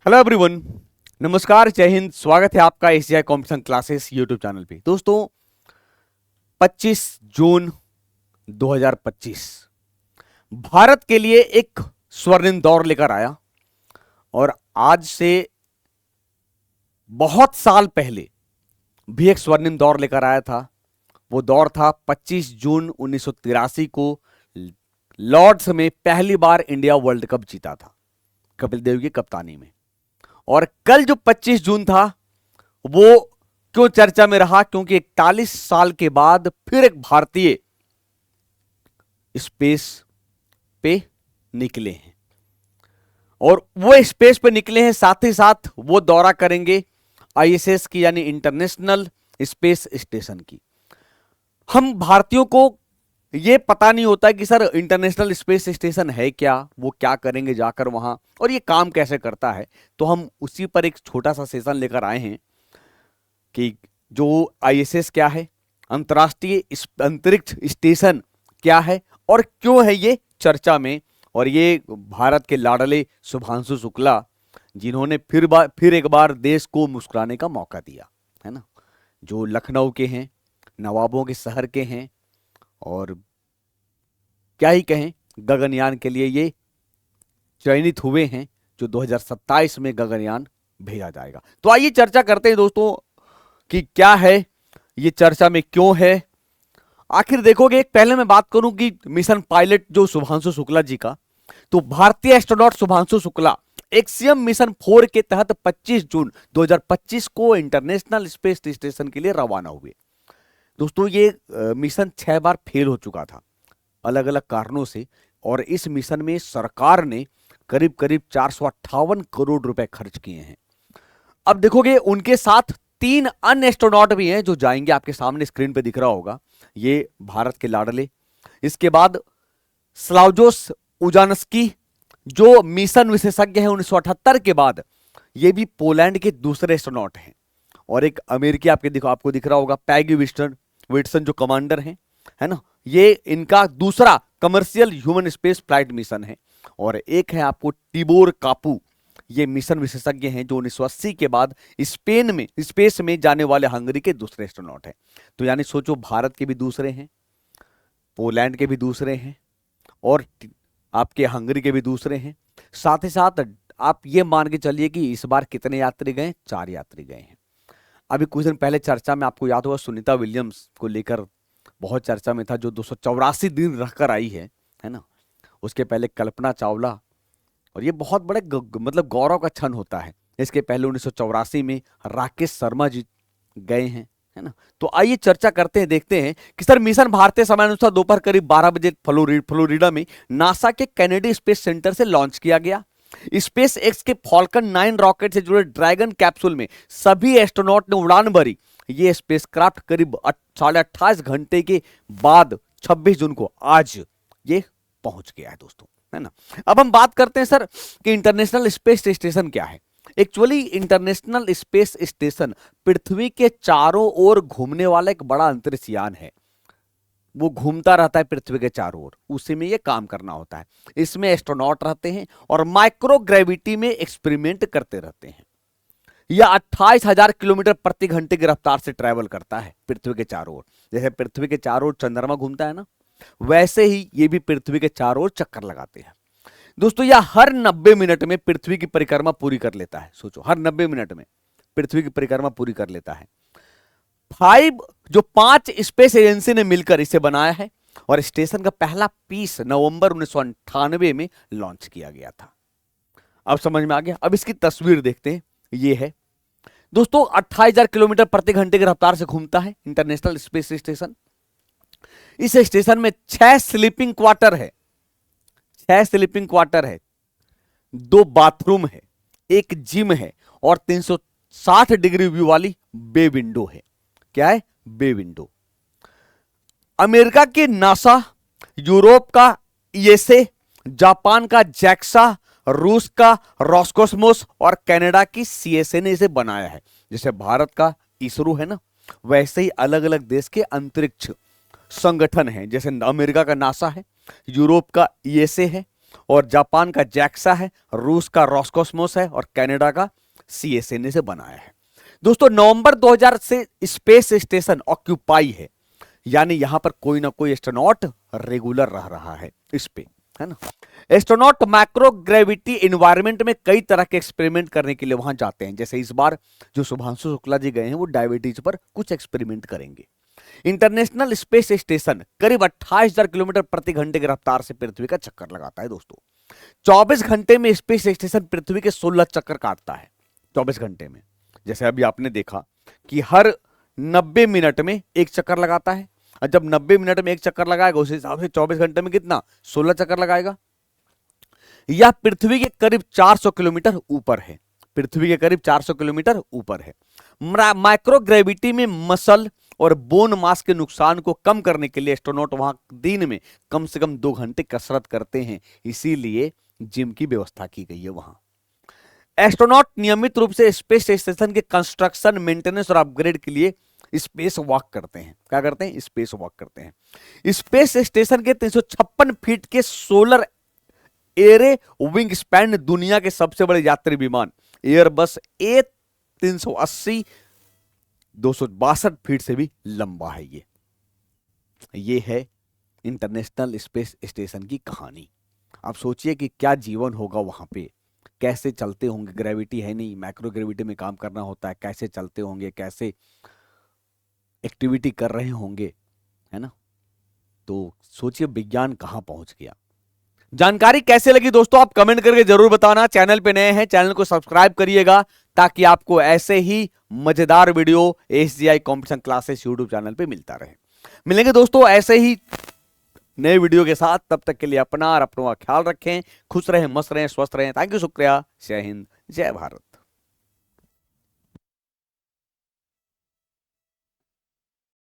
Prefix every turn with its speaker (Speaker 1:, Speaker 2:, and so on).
Speaker 1: Hello everyone. नमस्कार, जय हिंद। स्वागत है आपका Asia competition classes YouTube channel पे। दोस्तों 25 जून 2025 भारत के लिए एक स्वर्णिम दौर लेकर आया और आज से बहुत साल पहले भी एक स्वर्णिम दौर लेकर आया था। वो दौर था 25 जून 1983 को लॉर्ड्स में पहली इंडिया वर्ल्ड कप जीता था कपिल देव की कप्तानी में। और कल जो 25 जून था वो क्यों चर्चा में रहा? क्योंकि 41 साल के बाद फिर एक भारतीय स्पेस पे निकले हैं और वो स्पेस पे निकले हैं, साथ ही साथ वो दौरा करेंगे आईएसएस की यानी इंटरनेशनल स्पेस स्टेशन की। हम भारतीयों को ये पता नहीं होता कि सर इंटरनेशनल स्पेस स्टेशन है क्या, वो क्या करेंगे जाकर वहां और ये काम कैसे करता है। तो हम उसी पर एक छोटा सा सेशन लेकर आए हैं कि जो आईएसएस क्या है, अंतर्राष्ट्रीय अंतरिक्ष स्टेशन क्या है और क्यों है ये चर्चा में। और ये भारत के लाडले शुभांशु शुक्ला जिन्होंने फिर एक बार देश को मुस्कुराने का मौका दिया है ना, जो लखनऊ के हैं, नवाबों के शहर के हैं और क्या ही कहें, गगनयान के लिए ये चयनित हुए हैं जो 2027 में गगनयान भेजा जाएगा। तो आइए चर्चा करते हैं दोस्तों कि क्या है ये, चर्चा में क्यों है। आखिर देखोगे, पहले मैं बात करूं कि मिशन पायलट जो शुभांशु शुक्ला जी का, तो भारतीय astronaut Shubhanshu Shukla axiom mission 4 के तहत 25 जून 2025 को इंटरनेशनल स्पेस स्टेशन के लिए रवाना हुए। दोस्तों ये मिशन 6 बार फेल हो चुका था अलग अलग कारणों से और इस मिशन में सरकार ने करीब करीब 458 करोड़ रुपए खर्च किए हैं। अब देखोगे उनके साथ 3 अन्य एस्ट्रोनॉट भी हैं जो जाएंगे, आपके सामने स्क्रीन पे दिख रहा होगा, ये भारत के लाडले। इसके बाद स्लावजोस उजानस्की जो मिशन विशेषज्ञ हैं 1978 के बाद, ये भी पोलैंड के दूसरे एस्ट्रोनॉट हैं। और एक अमेरिकी आपको दिख रहा होगा, पैगी विटसन जो कमांडर हैं, है ना, ये इनका दूसरा commercial human space flight mission है। और एक है आपको टिबोर कापू, ये मिशन विशेषज्ञ हैं जो 1980 के बाद स्पेस में जाने वाले हंगरी के दूसरे एस्ट्रोनॉट हैं। तो यानी सोचो, भारत के भी दूसरे हैं, पोलैंड के भी दूसरे हैं और आपके हंगरी के भी दूसरे हैं। साथ ही साथ आप ये मान के चलिए कि इस बार कितने यात्री गए? 4 यात्री गए हैं। अभी कुछ दिन पहले चर्चा में आपको याद होगा, सुनीता विलियम्स को लेकर बहुत चर्चा में था, जो 284 दिन रहकर आई है ना। उसके पहले कल्पना चावला, और ये बहुत बड़े मतलब गौरव का क्षण होता है। इसके पहले 1984 में राकेश शर्मा जी गए हैं, है ना। तो आइए चर्चा करते हैं, देखते हैं कि सर मिशन भारतीय समय अनुसार दोपहर करीब 12 बजे फ्लोरिडा में नासा के कैनेडी स्पेस सेंटर से लॉन्च किया गया। स्पेस एक्स के फॉल्कन 9 रॉकेट से जुड़े ड्रैगन कैप्सूल में सभी एस्ट्रोनॉट ने उड़ान भरी। ये स्पेसक्राफ्ट करीब 28.5 घंटे के बाद 26 जून को आज ये पहुंच गया है दोस्तों, है ना। अब हम बात करते हैं सर कि इंटरनेशनल स्पेस स्टेशन क्या है। एक्चुअली इंटरनेशनल स्पेस स्टेशन पृथ्वी के चारों ओर घूमने वाला एक बड़ा अंतरिक्ष यान है। वो घूमता रहता है पृथ्वी के चारों ओर, उसी में ये काम करना होता है। इसमें एस्ट्रोनॉट रहते हैं और माइक्रो ग्रेविटी में एक्सपेरिमेंट करते रहते हैं। यह 28,000 किलोमीटर प्रति घंटे की रफ्तार से ट्रैवल करता है पृथ्वी के चारों ओर। जैसे पृथ्वी के चारों ओर चंद्रमा घूमता है ना, वैसे ही ये भी पृथ्वी के चारों ओर चक्कर लगाते हैं। दोस्तों यह हर 90 मिनट में पृथ्वी की परिक्रमा पूरी कर लेता है। सोचो, हर 90 मिनट में पृथ्वी की परिक्रमा पूरी कर लेता है। 5 स्पेस एजेंसी ने मिलकर इसे बनाया है और स्टेशन का पहला पीस नवंबर 1998 में लॉन्च किया गया था। अब समझ में आ गया। अब इसकी तस्वीर देखते हैं, ये है दोस्तों, 28,000 किलोमीटर प्रति घंटे की रफ्तार से घूमता है इंटरनेशनल स्पेस स्टेशन। इस स्टेशन में 6 स्लीपिंग क्वार्टर है, 6 स्लीपिंग क्वार्टर है, 2 बाथरूम है, एक जिम है और 360 डिग्री व्यू वाली बे विंडो है। क्या है? Bay window. अमेरिका की नासा, यूरोप का ईएसए, जापान का जैक्सा, रूस का रॉसकोस्मोस और कनाडा की सीएसए ने इसे बनाया है। जैसे भारत का इसरो है ना, वैसे ही अलग अलग देश के अंतरिक्ष संगठन हैं। जैसे अमेरिका का नासा है, यूरोप का ईएसए है, और जापान का जैक्सा है, रूस का रॉसकॉस्मोस है और कनाडा का CSA ने से बनाया है। दोस्तों नवंबर 2000 से स्पेस स्टेशन ऑक्यूपाई है, यानी यहां पर कोई ना कोई एस्ट्रोनॉट रेगुलर रह रहा है इस पे, है ना। एस्ट्रोनॉट माइक्रोग्रेविटी एनवायरनमेंट में कई तरह के एक्सपेरिमेंट करने के लिए वहां जाते हैं। जैसे इस बार जो शुभांशु शुक्ला जी गए हैं वो डायबिटीज पर कुछ एक्सपेरिमेंट करेंगे। इंटरनेशनल स्पेस स्टेशन करीब 28,000 किलोमीटर प्रति घंटे की रफ्तार से पृथ्वी का चक्कर लगाता है। दोस्तों 24 घंटे में स्पेस स्टेशन पृथ्वी के 16 चक्कर काटता है 24 घंटे में। जैसे अभी आपने देखा कि हर 90 मिनट में एक चक्कर लगाता है, और जब 90 मिनट में एक चक्कर लगाएगा उस हिसाब से 24 घंटे में कितना 16 चक्कर लगाएगा। यह पृथ्वी के करीब 400 किलोमीटर ऊपर है, पृथ्वी के करीब 400 किलोमीटर ऊपर है। माइक्रोग्रेविटी में मसल और बोन मास के नुकसान को कम करने के लिए एस्ट्रोनॉट वहां दिन में कम से कम 2 घंटे कसरत करते हैं, इसीलिए जिम की व्यवस्था की गई है वहां। एस्ट्रोनॉट नियमित रूप से स्पेस स्टेशन के कंस्ट्रक्शन, मेंटेनेंस और अपग्रेड के लिए स्पेस वॉक करते हैं। क्या करते हैं? स्पेस वॉक करते हैं। स्पेस स्टेशन के 356 फीट के सोलर एरे विंग स्पैन दुनिया के सबसे बड़े यात्री विमान एयरबस A380 262 फीट से भी लंबा है। ये है इंटरनेशनल स्पेस स्टेशन की कहानी। आप सोचिए कि क्या जीवन होगा वहां पे, कैसे चलते होंगे, ग्रेविटी है नहीं, माइक्रो ग्रेविटी में काम करना होता है, कैसे चलते होंगे, कैसे एक्टिविटी कर रहे होंगे, है ना। तो सोचिए विज्ञान कहां पहुंच गया। जानकारी कैसे लगी दोस्तों आप कमेंट करके जरूर बताना। चैनल पे नए हैं चैनल को सब्सक्राइब करिएगा ताकि आपको ऐसे ही मजेदार video SGI competition classes YouTube channel पे मिलता रहे। मिलेंगे दोस्तों ऐसे ही नए वीडियो के साथ, तब तक के लिए अपना और अपनों का ख्याल रखें, खुश रहें, मस्त रहें, स्वस्थ रहें। थैंक यू, शुक्रिया, जय हिंद, जय भारत।